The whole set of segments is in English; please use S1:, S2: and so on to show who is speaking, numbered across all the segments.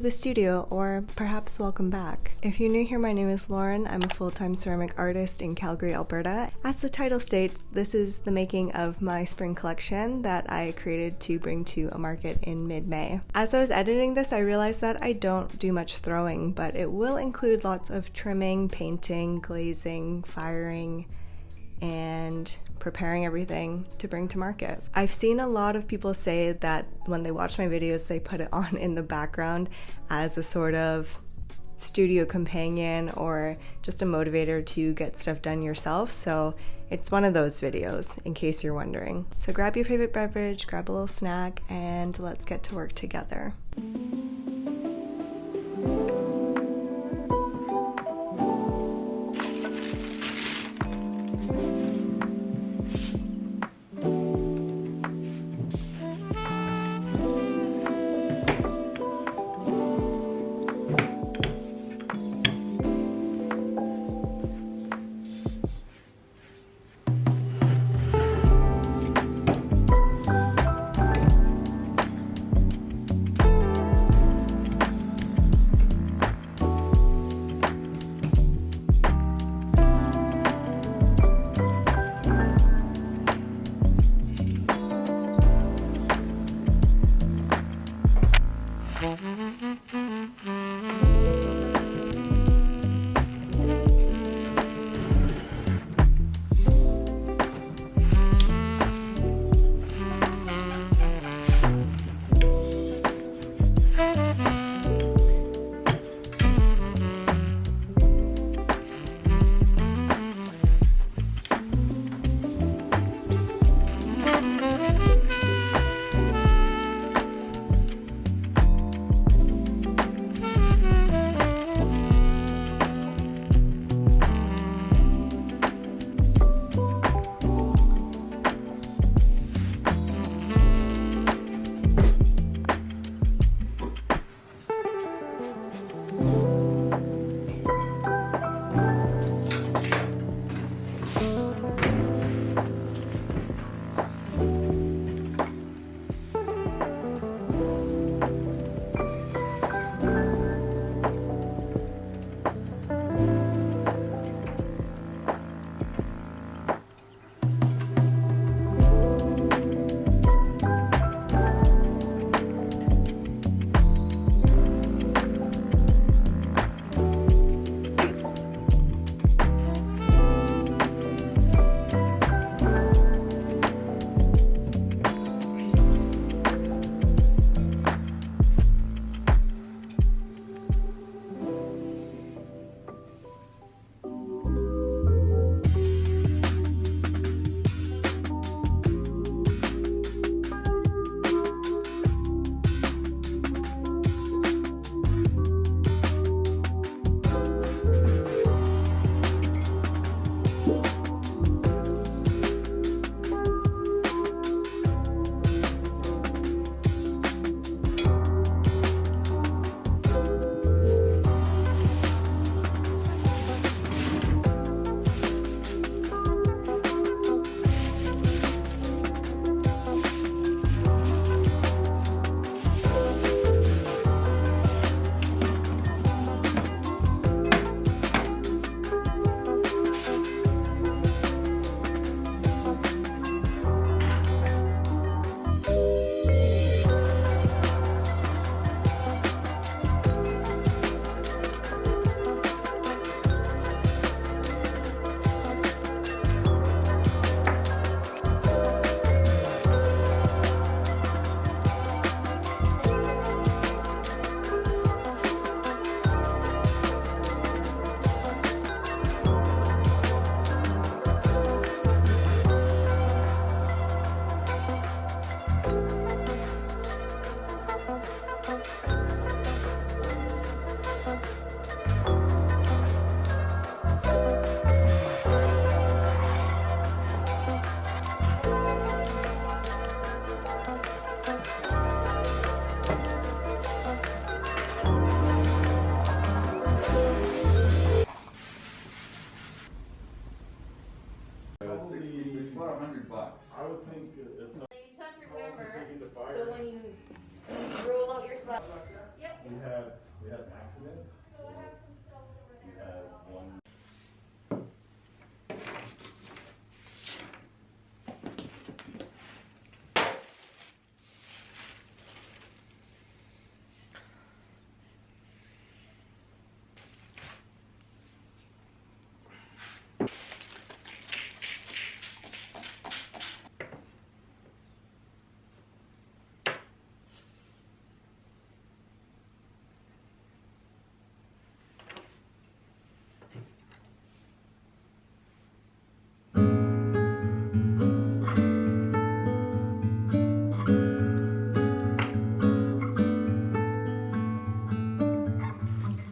S1: the studio, or perhaps welcome back. If you're new here, my name is Lauren. I'm a full-time ceramic artist in Calgary, Alberta. As the title states, this is the making of my spring collection that I created to bring to a market in mid-May. As I was editing this, I realized that I don't do much throwing, but it will include lots of trimming, painting, glazing, firing, and preparing everything to bring to market. I've seen a lot of people say that when they watch my videos, they put it on in the background as a sort of studio companion or just a motivator to get stuff done yourself. So it's one of those videos, in case you're wondering. So grab your favorite beverage, grab a little snack, and let's get to work together.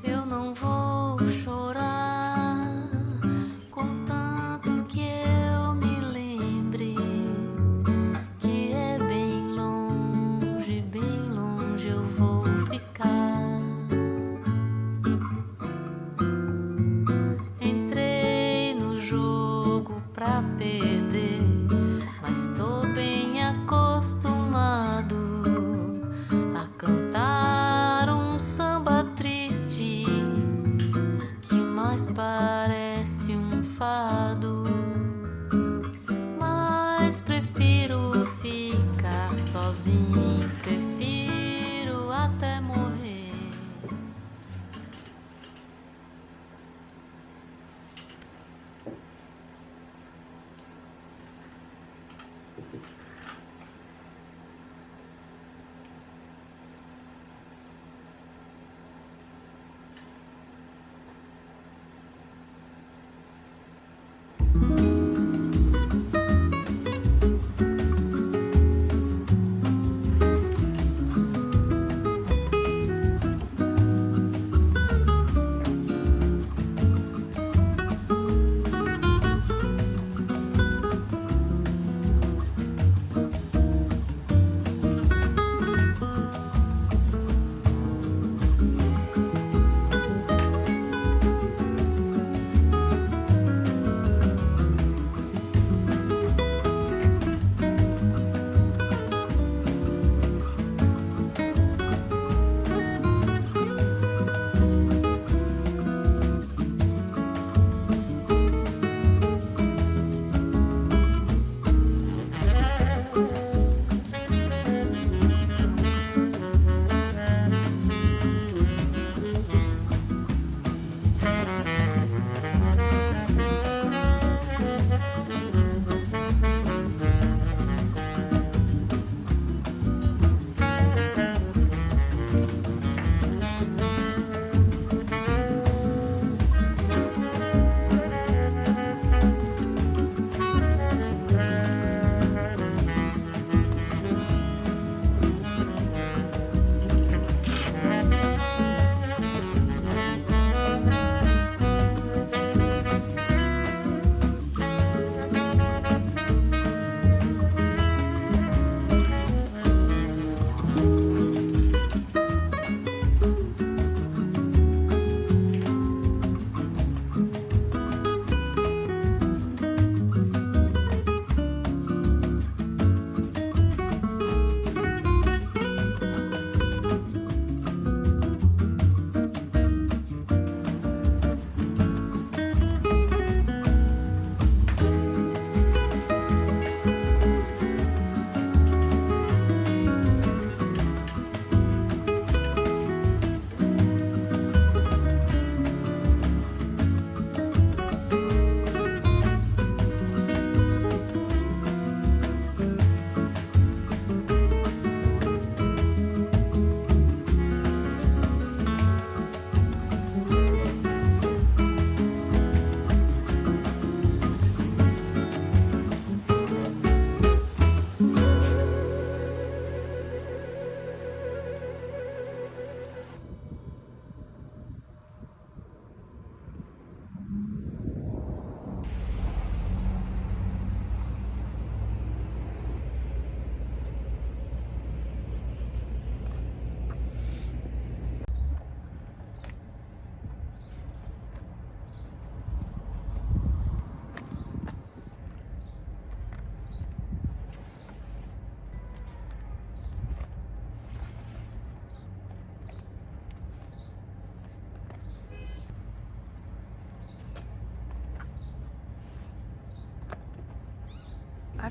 S2: Eu não vou chorar, contanto que eu me lembre que é bem longe eu vou ficar. Entrei no jogo pra perder, mas tô bem acostumado a cantar um samba triste que mais parece um fado. Mas prefiro ficar sozinho, prefiro até morrer.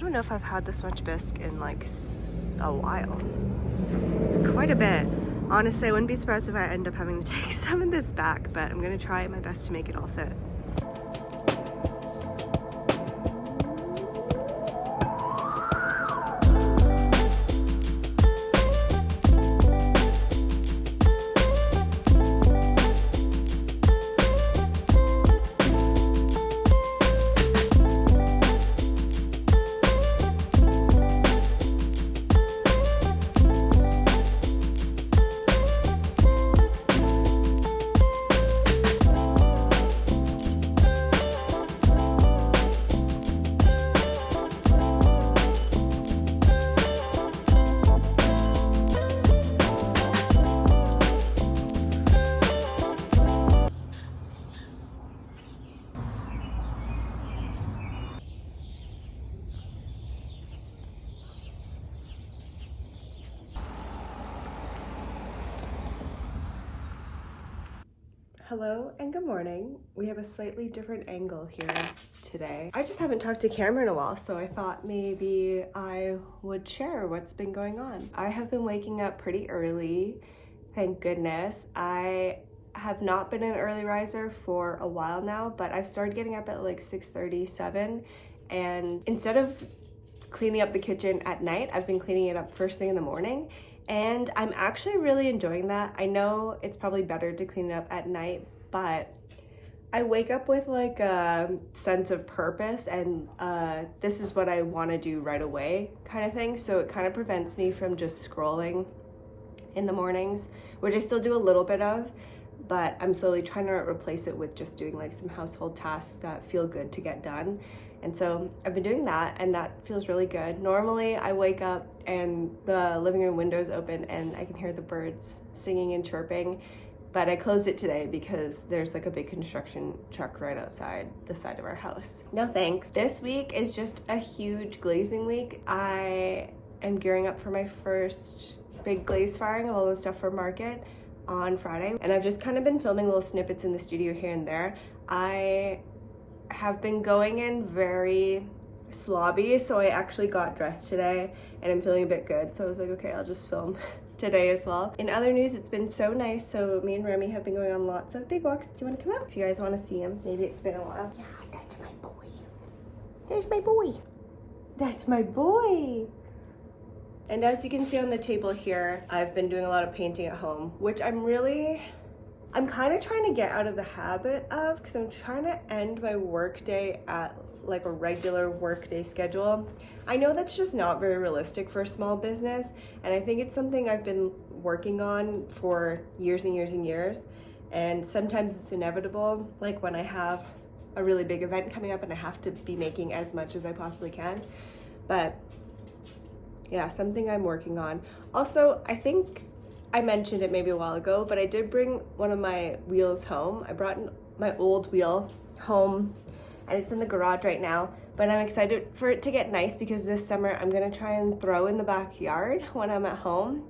S1: don't know if I've had this much bisque in like a while. It's quite a bit. Honestly, I wouldn't be surprised if I end up having to take some of this back, but I'm gonna try my best to make it all fit. Hello and good morning. We have a slightly different angle here today. I just haven't talked to camera in a while, so I thought maybe I would share what's been going on. I have been waking up pretty early, thank goodness. I have not been an early riser for a while now, but I've started getting up at like 6:30, 7, and instead of cleaning up the kitchen at night, I've been cleaning it up first thing in the morning. And I'm actually really enjoying that. I know it's probably better to clean it up at night, but I wake up with like a sense of purpose and this is what I want to do right away kind of thing. So it kind of prevents me from just scrolling in the mornings, which I still do a little bit of, but I'm slowly trying to replace it with just doing like some household tasks that feel good to get done. And so I've been doing that, and that feels really good. Normally I wake up and the living room window's open and I can hear the birds singing and chirping, but I closed it today because there's like a big construction truck right outside the side of our house. No thanks. This week is just a huge glazing week. I am gearing up for my first big glaze firing of all the stuff for market on Friday, and I've just kind of been filming little snippets in the studio here and there. I have been going in very slobby, so I actually got dressed today and I'm feeling a bit good, so I was like, okay, I'll just film today as well. In other news, it's been so nice. So me and Remy have been going on lots of big walks. Do you want to come up? If you guys want to see him, maybe it's been a while. Yeah, that's my boy. There's my boy. That's my boy. And as you can see on the table here, I've been doing a lot of painting at home, which I'm kind of trying to get out of the habit of, because I'm trying to end my work day at like a regular work day schedule. I know that's just not very realistic for a small business, and I think it's something I've been working on for years and years and years, and sometimes it's inevitable, like when I have a really big event coming up and I have to be making as much as I possibly can. But yeah, something I'm working on. Also, I think I mentioned it maybe a while ago, but I did bring one of my wheels home. I brought my old wheel home and it's in the garage right now, but I'm excited for it to get nice because this summer I'm gonna try and throw in the backyard when I'm at home,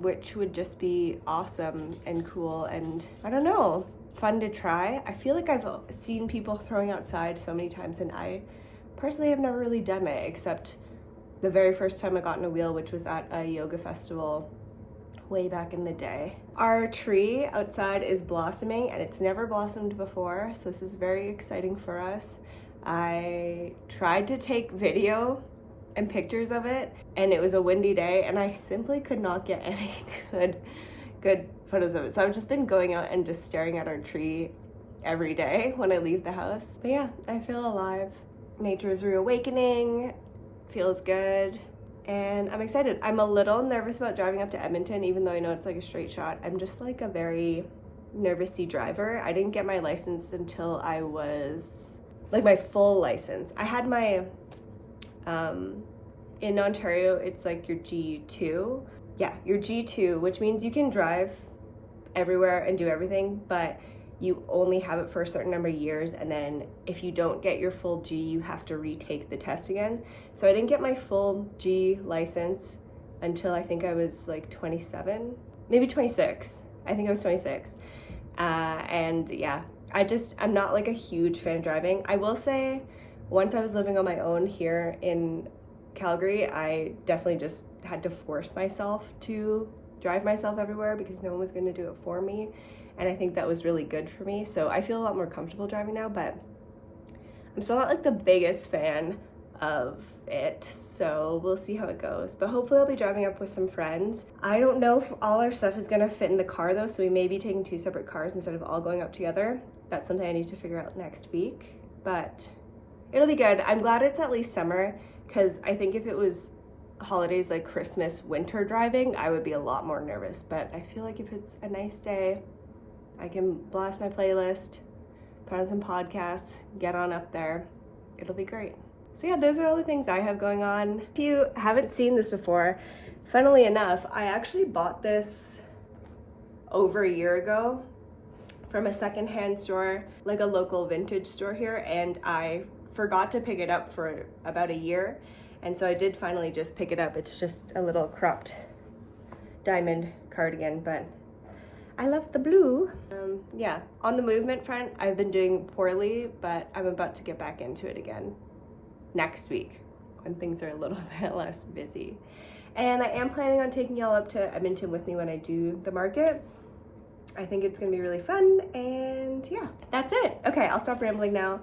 S1: which would just be awesome and cool and I don't know, fun to try. I feel like I've seen people throwing outside so many times and I personally have never really done it, except the very first time I got in a wheel, which was at a yoga festival way back in the day. Our tree outside is blossoming and it's never blossomed before, so this is very exciting for us. I tried to take video and pictures of it and it was a windy day and I simply could not get any good photos of it. So I've just been going out and just staring at our tree every day when I leave the house. But yeah, I feel alive. Nature is reawakening. Feels good and I'm excited. I'm a little nervous about driving up to Edmonton, even though I know it's like a straight shot. I'm just like a very nervousy driver. I didn't get my license until I was like my full license. I had my in Ontario it's like your G2. Yeah, your G2, which means you can drive everywhere and do everything, but you only have it for a certain number of years, and then if you don't get your full G, you have to retake the test again. So I didn't get my full G license until I think I was like 27, maybe 26. I think I was 26. And yeah, I'm not like a huge fan of driving. I will say once I was living on my own here in Calgary, I definitely just had to force myself to drive myself everywhere because no one was going to do it for me. And I think that was really good for me. So I feel a lot more comfortable driving now, but I'm still not like the biggest fan of it. So we'll see how it goes. But hopefully I'll be driving up with some friends. I don't know if all our stuff is going to fit in the car though. So we may be taking 2 separate cars instead of all going up together. That's something I need to figure out next week, but it'll be good. I'm glad it's at least summer because I think if it was holidays like Christmas, winter driving, I would be a lot more nervous. But I feel like if it's a nice day, I can blast my playlist, put on some podcasts, get on up there. It'll be great. So yeah, those are all the things I have going on. If you haven't seen this before, funnily enough, I actually bought this over a year ago from a secondhand store, like a local vintage store here, and I forgot to pick it up for about a year. And so I did finally just pick it up. It's just a little cropped diamond cardigan, but I love the blue. Yeah, on the movement front, I've been doing poorly, but I'm about to get back into it again next week when things are a little bit less busy. And I am planning on taking y'all up to Edmonton with me when I do the market. I think it's gonna be really fun, and yeah, that's it. Okay, I'll stop rambling now.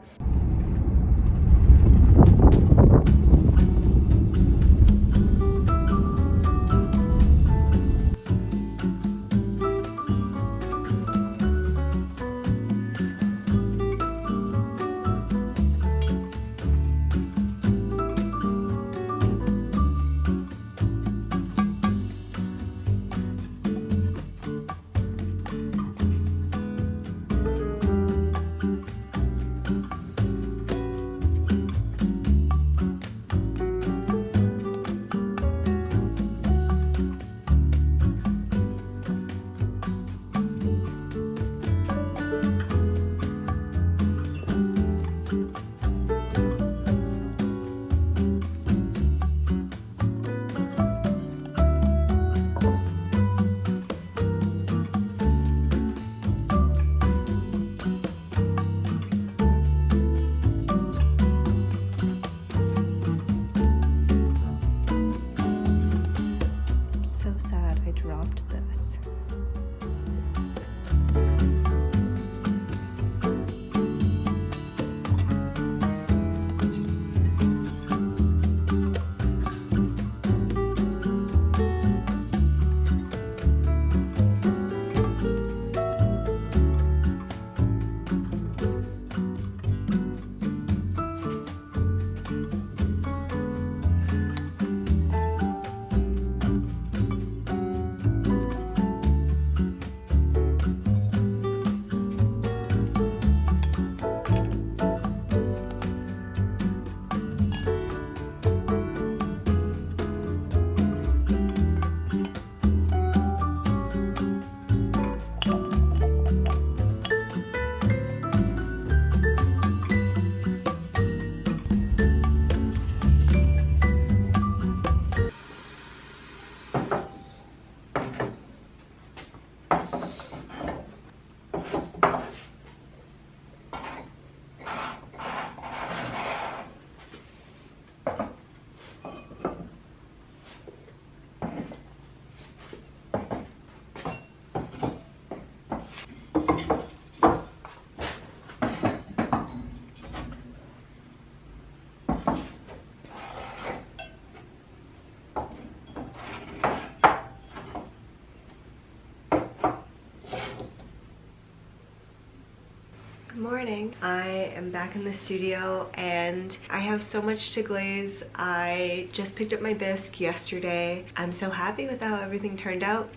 S1: Good morning. I am back in the studio and I have so much to glaze. I just picked up my bisque yesterday. I'm so happy with how everything turned out,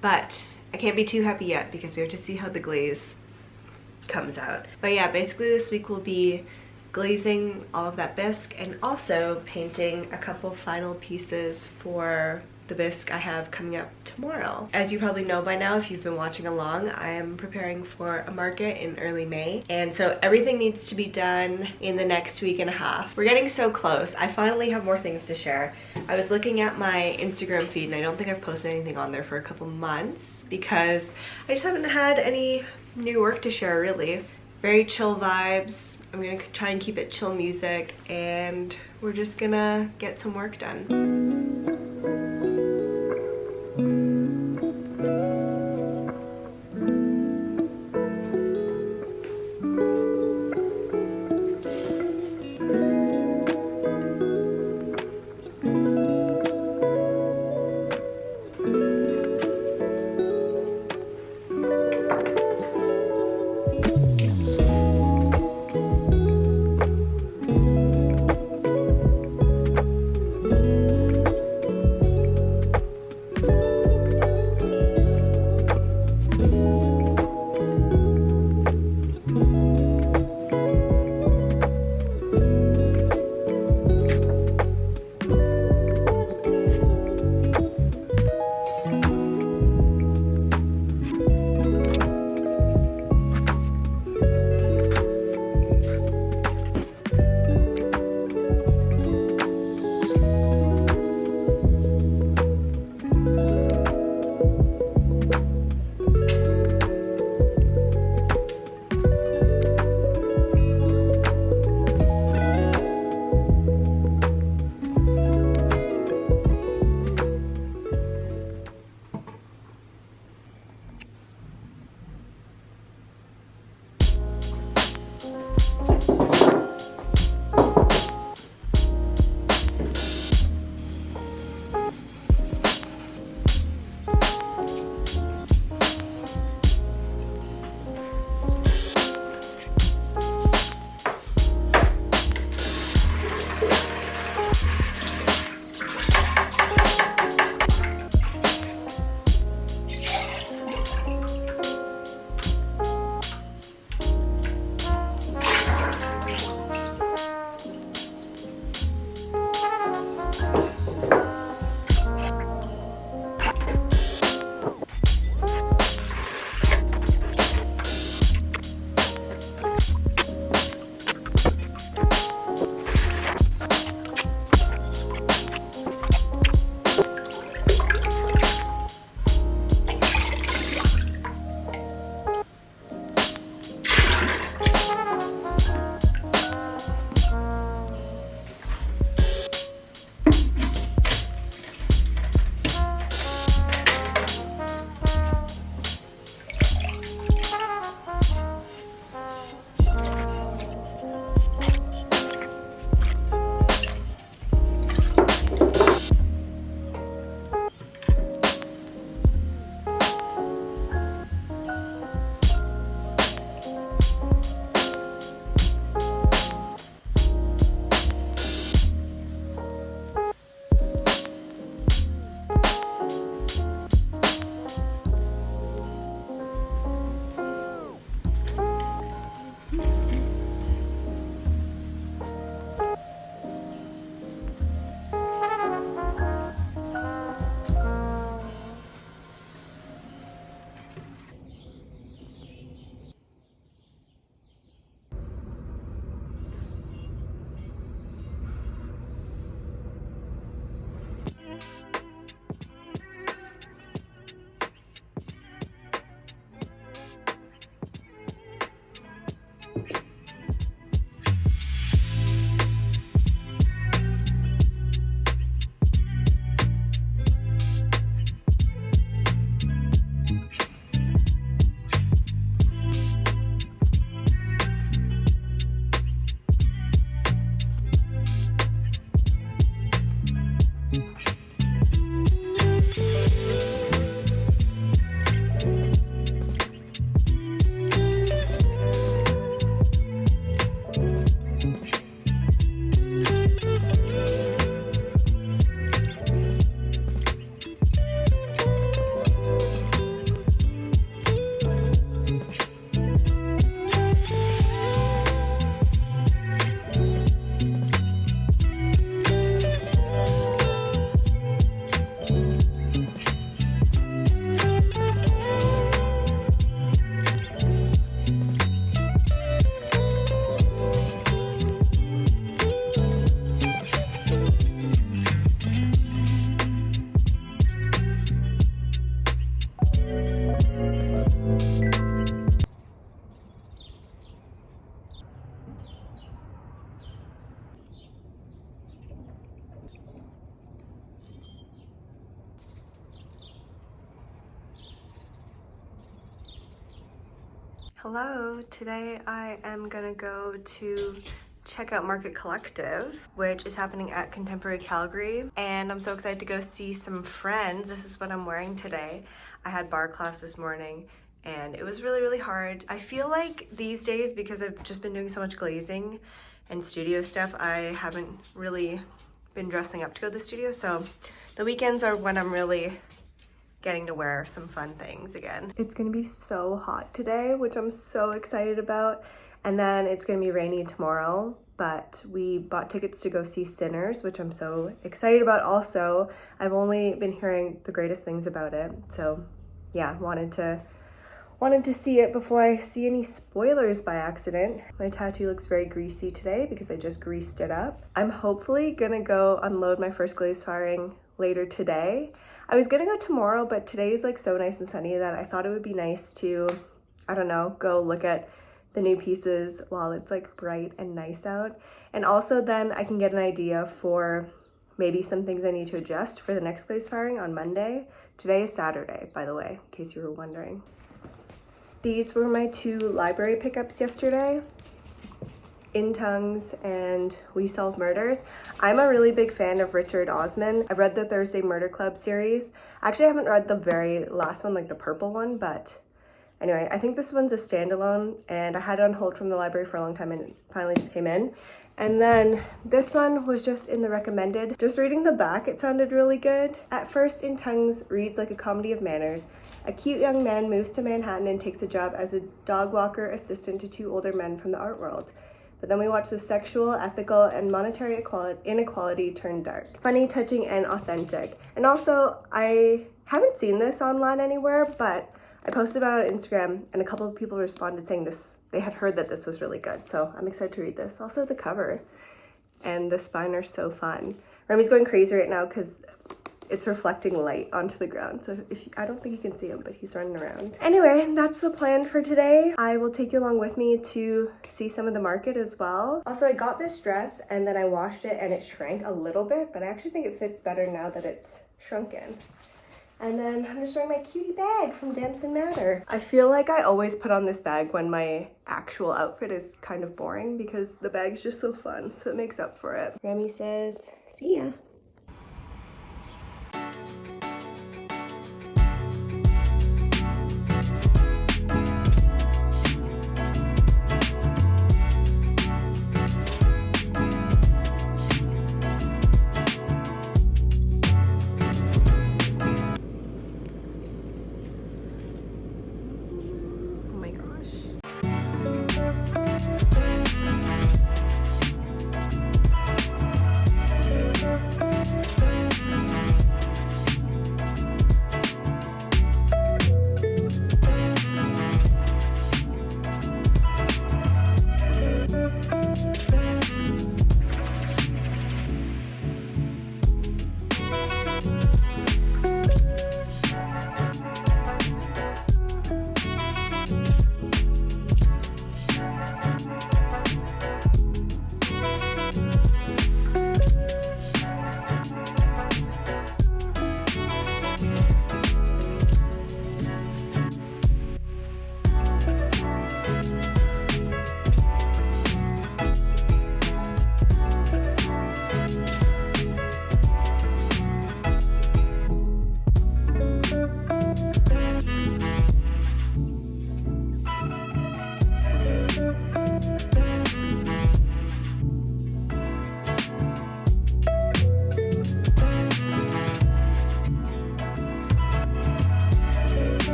S1: but I can't be too happy yet because we have to see how the glaze comes out. But yeah, basically this week will be glazing all of that bisque and also painting a couple final pieces for the bisque I have coming up tomorrow. As you probably know by now if you've been watching along, I am preparing for a market in early May, and so everything needs to be done in the next week and a half. We're getting so close. I finally have more things to share. I was looking at my Instagram feed and I don't think I've posted anything on there for a couple months because I just haven't had any new work to share really. Very chill vibes. I'm gonna try and keep it chill music, and we're just gonna get some work done. Hello, today I am gonna go to check out Market Collective, which is happening at Contemporary Calgary, and I'm so excited to go see some friends. This is what I'm wearing today. I had bar class this morning and it was really hard. I feel like these days, because I've just been doing so much glazing and studio stuff, I haven't really been dressing up to go to the studio, so the weekends are when I'm really getting to wear some fun things again. It's gonna be so hot today, which I'm so excited about. And then it's gonna be rainy tomorrow, but we bought tickets to go see Sinners, which I'm so excited about also. I've only been hearing the greatest things about it. So yeah, wanted to see it before I see any spoilers by accident. My tattoo looks very greasy today because I just greased it up. I'm hopefully gonna go unload my first glaze firing later today. I was gonna go tomorrow, but today is like so nice and sunny that I thought it would be nice to, I don't know, go look at the new pieces while it's like bright and nice out. And also then I can get an idea for maybe some things I need to adjust for the next glaze firing on Monday. Today is Saturday, by the way, in case you were wondering. These were my 2 library pickups yesterday. In Tongues and We Solve Murders. I'm a really big fan of Richard Osman. I've read the Thursday Murder Club series. Actually, I haven't read the very last one, like the purple one, but anyway, I think this one's a standalone and I had it on hold from the library for a long time and it finally just came in. And then this one was just in the recommended. Just reading the back, it sounded really good. At first, In Tongues reads like a comedy of manners. A cute young man moves to Manhattan and takes a job as a dog walker assistant to 2 older men from the art world. But then we watch the sexual, ethical, and monetary inequality turn dark. Funny, touching, and authentic. And also, I haven't seen this online anywhere, but I posted about it on Instagram, and a couple of people responded saying they had heard that this was really good. So I'm excited to read this. Also, the cover and the spine are so fun. Remy's going crazy right now because it's reflecting light onto the ground. So I don't think you can see him, but he's running around. Anyway, that's the plan for today. I will take you along with me to see some of the market as well. Also, I got this dress and then I washed it and it shrank a little bit, but I actually think it fits better now that it's shrunken. And then I'm just wearing my cutie bag from Damson Matter. I feel like I always put on this bag when my actual outfit is kind of boring because the bag's just so fun, so it makes up for it. Remy says, see ya.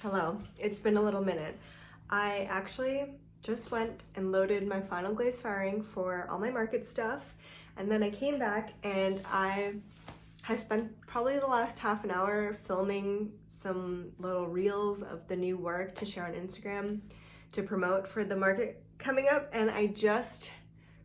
S1: Hello, it's been a little minute. I actually just went and loaded my final glaze firing for all my market stuff, and then I came back and I spent probably the last half an hour filming some little reels of the new work to share on Instagram to promote for the market coming up, and I just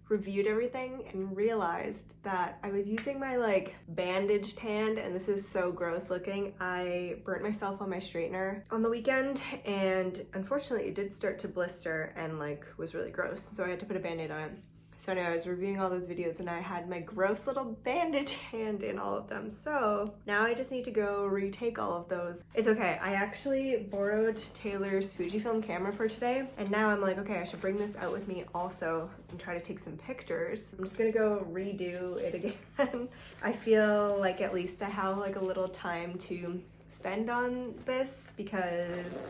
S1: reviewed everything and realized that I was using my bandaged hand, and this is so gross looking. I burnt myself on my straightener on the weekend, and unfortunately it did start to blister and was really gross, so I had to put a band-aid on it. So anyway, I was reviewing all those videos and I had my gross little bandage hand in all of them. So now I just need to go retake all of those. It's okay, I actually borrowed Taylor's Fujifilm camera for today, and now I'm like, okay, I should bring this out with me also and try to take some pictures. I'm just gonna go redo it again. I feel like at least I have a little time to spend on this because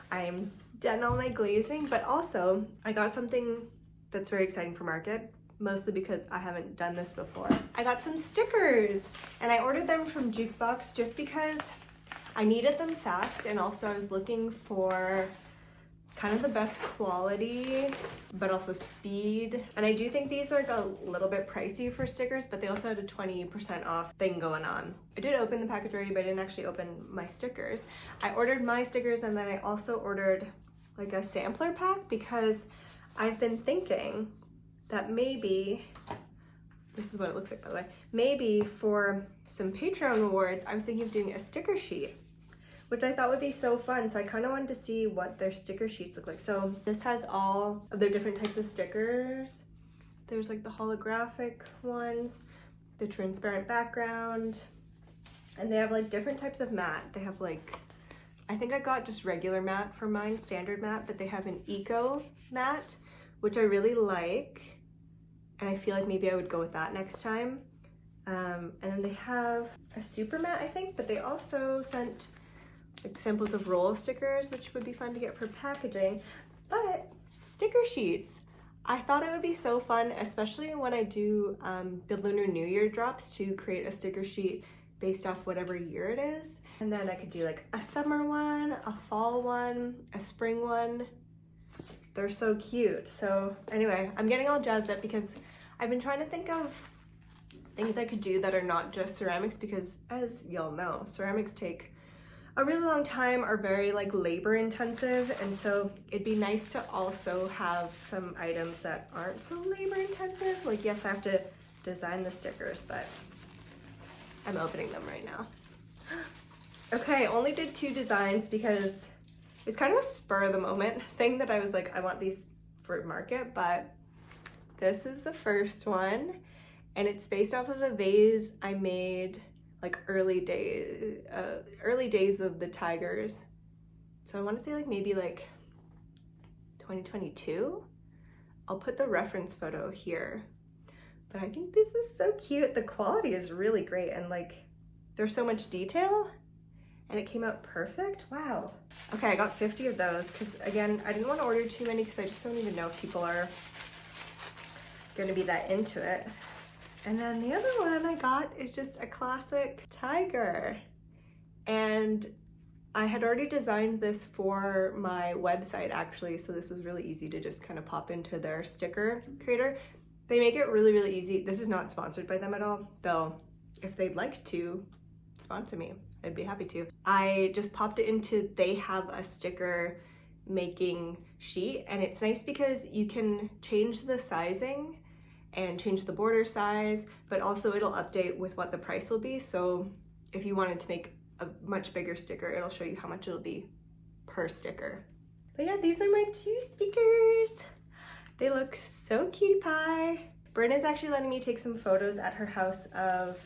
S1: I'm done all my glazing, but also I got something that's very exciting for market, mostly because I haven't done this before. I got some stickers and I ordered them from Jukebox just because I needed them fast, and also I was looking for kind of the best quality but also speed, and I do think these are a little bit pricey for stickers, but they also had a 20% off thing going on. I did open the package already, but I didn't actually open my stickers. I ordered my stickers and then I also ordered a sampler pack because I've been thinking that maybe, this is what it looks like by the way, maybe for some Patreon rewards, I was thinking of doing a sticker sheet, which I thought would be so fun. So I kind of wanted to see what their sticker sheets look like. So this has all of their different types of stickers. There's the holographic ones, the transparent background, and they have different types of matte. They have I think I got just regular matte for mine, standard matte, but they have an eco matte, which I really like, and I feel like maybe I would go with that next time. And then they have a super matte, I think, but they also sent samples of roll stickers, which would be fun to get for packaging. But sticker sheets, I thought it would be so fun, especially when I do the Lunar New Year drops, to create a sticker sheet based off whatever year it is. And then I could do a summer one, a fall one, a spring one. They're so cute. So anyway, I'm getting all jazzed up because I've been trying to think of things I could do that are not just ceramics, because as y'all know, ceramics take a really long time, are very labor intensive, and so it'd be nice to also have some items that aren't so labor intensive. Yes, I have to design the stickers, but I'm opening them right now. Okay, I only did 2 designs because it's kind of a spur of the moment thing that I was I want these for market, but this is the first one, and it's based off of a vase I made early days of the Tigers. So I want to say maybe 2022. I'll put the reference photo here, but I think this is so cute. The quality is really great, and there's so much detail, and it came out perfect. Wow. Okay, I got 50 of those because, again, I didn't want to order too many because I just don't even know if people are going to be that into it. And then the other one I got is just a classic tiger. And I had already designed this for my website, actually, so this was really easy to just kind of pop into their sticker creator. They make it really, really easy. This is not sponsored by them at all, though if they'd like to sponsor me, I'd be happy to. I just popped it into, they have a sticker making sheet, and it's nice because you can change the sizing and change the border size, but also it'll update with what the price will be. So if you wanted to make a much bigger sticker, it'll show you how much it'll be per sticker. But yeah, these are my 2 stickers. They look so cutie pie. Brenna's actually letting me take some photos at her house of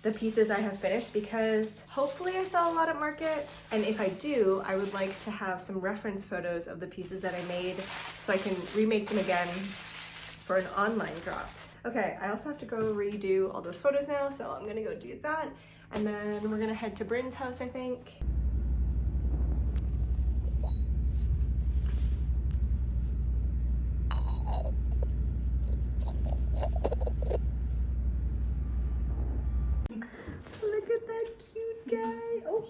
S1: the pieces I have finished, because hopefully I sell a lot at market, and if I do, I would like to have some reference photos of the pieces that I made so I can remake them again for an online drop. Okay, I also have to go redo all those photos now, so I'm gonna go do that, and then we're gonna head to Bryn's house, I think. Look at that cute guy. Oh.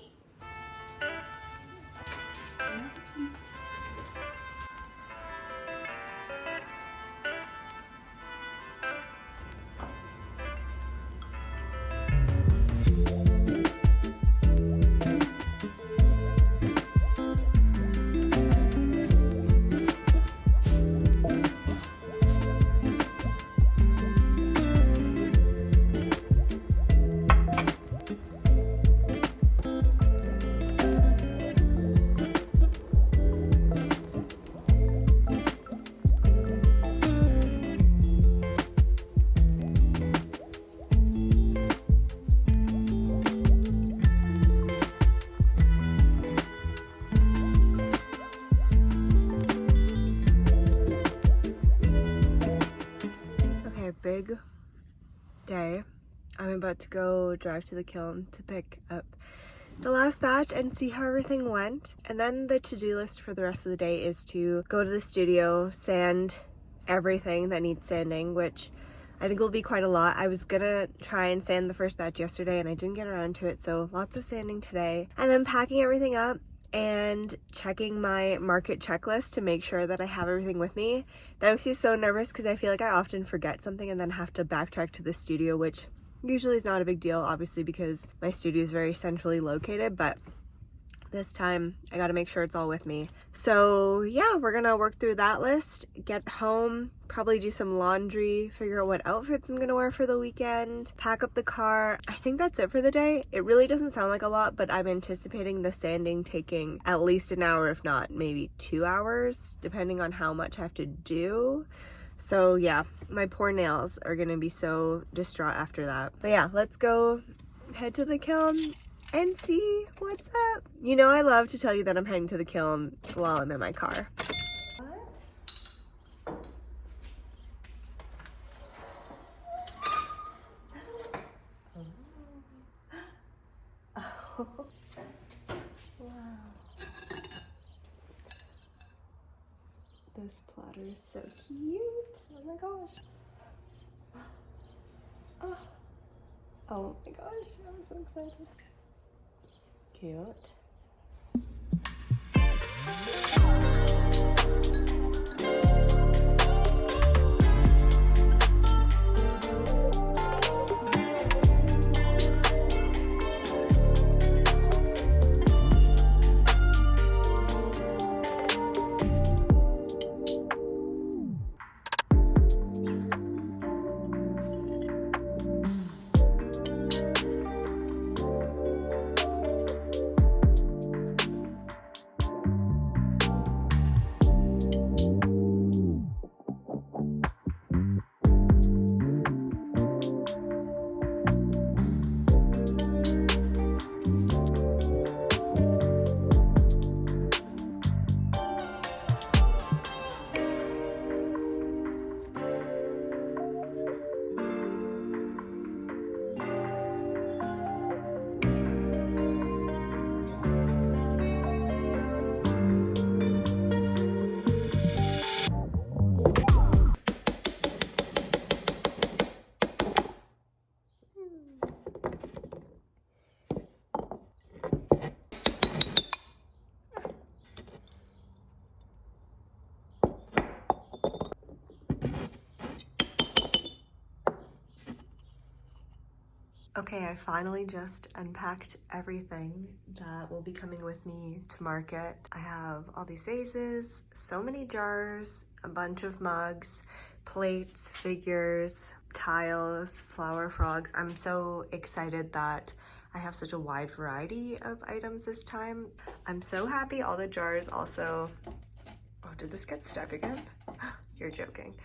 S1: big day. I'm about to go drive to the kiln to pick up the last batch and see how everything went. And then the to-do list for the rest of the day is to go to the studio, sand everything that needs sanding, which I think will be quite a lot. I was gonna try and sand the first batch yesterday and I didn't get around to it, so lots of sanding today. And then packing everything up and checking my market checklist to make sure that I have everything with me. That makes me so nervous because I feel like I often forget something and then have to backtrack to the studio, which usually is not a big deal, obviously, because my studio is very centrally located, but this time I gotta make sure it's all with me. So yeah, we're gonna work through that list, get home, probably do some laundry, figure out what outfits I'm gonna wear for the weekend, pack up the car. I think that's it for the day. It really doesn't sound like a lot, but I'm anticipating the sanding taking at least an hour, if not maybe 2 hours, depending on how much I have to do. So yeah, my poor nails are gonna be so distraught after that. But yeah, let's go head to the kiln and see what's up. You know I love to tell you that I'm heading to the kiln while I'm in my car. What? Oh. Wow. This platter is so cute. Oh my gosh. Oh my gosh, I'm so excited. Cute. Okay, I finally just unpacked everything that will be coming with me to market. I have all these vases, so many jars, a bunch of mugs, plates, figures, tiles, flower frogs. I'm so excited that I have such a wide variety of items this time. I'm so happy. All the jars also... Oh, did this get stuck again? You're joking.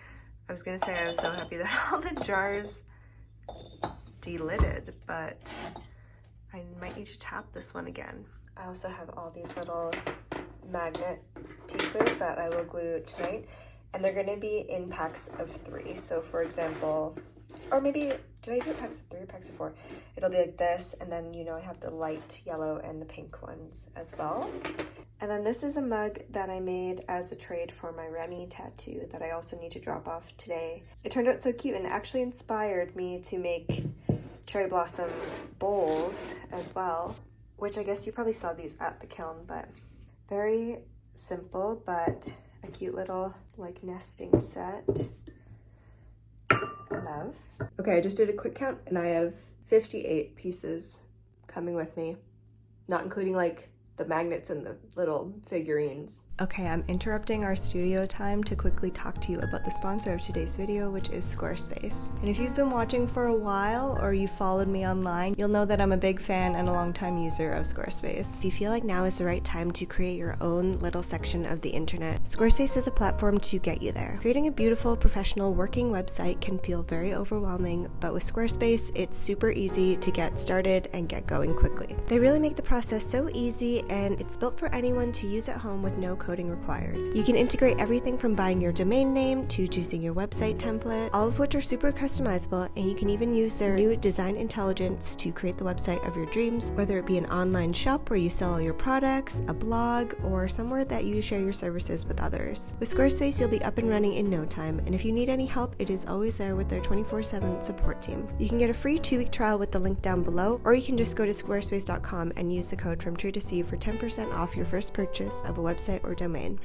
S1: I was gonna say I was so happy that all the jars delidded, but I might need to tap this one again. I also have all these little magnet pieces that I will glue tonight, and they're gonna be in packs of 3. So for example, or maybe, did I do packs of 3 or packs of 4? It'll be like this, and then you know I have the light yellow and the pink ones as well. And then this is a mug that I made as a trade for my Remy tattoo that I also need to drop off today. It turned out so cute and it actually inspired me to make cherry blossom bowls as well, which I guess you probably saw these at the kiln, but very simple, but a cute little like nesting set. Love. Okay, I just did a quick count and I have 58 pieces coming with me, not including like the magnets and the little figurines. Okay, I'm interrupting our studio time to quickly talk to you about the sponsor of today's video, which is Squarespace. And if you've been watching for a while or you followed me online, you'll know that I'm a big fan and a long-time user of Squarespace. If you feel like now is the right time to create your own little section of the internet, Squarespace is the platform to get you there. Creating a beautiful, professional, working website can feel very overwhelming, but with Squarespace, it's super easy to get started and get going quickly. They really make the process so easy and it's built for anyone to use at home with no coding required. You can integrate everything from buying your domain name to choosing your website template, all of which are super customizable, and you can even use their new design intelligence to create the website of your dreams, whether it be an online shop where you sell all your products, a blog, or somewhere that you share your services with others. With Squarespace, you'll be up and running in no time, and if you need any help, it is always there with their 24/7 support team. You can get a free 2-week trial with the link down below, or you can just go to squarespace.com and use the code from True to See for 10% off your first purchase of a website or domain.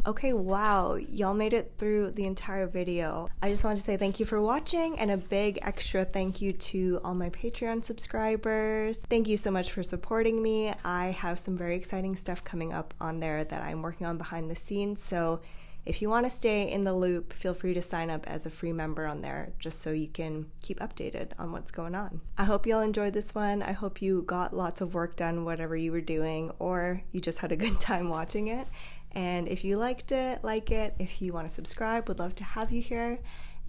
S1: Okay, wow, y'all made it through the entire video. I just want to say thank you for watching, and a big extra thank you to all my Patreon subscribers. Thank you so much for supporting me. I have some very exciting stuff coming up on there that I'm working on behind the scenes, so if you want to stay in the loop, feel free to sign up as a free member on there just so you can keep updated on what's going on. I hope y'all enjoyed this one. I hope you got lots of work done, whatever you were doing, or you just had a good time watching it. And if you liked it, like it. If you want to subscribe, would love to have you here.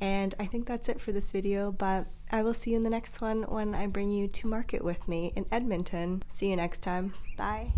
S1: And I think that's it for this video, but I will see you in the next one when I bring you to market with me in Edmonton. See you next time. Bye.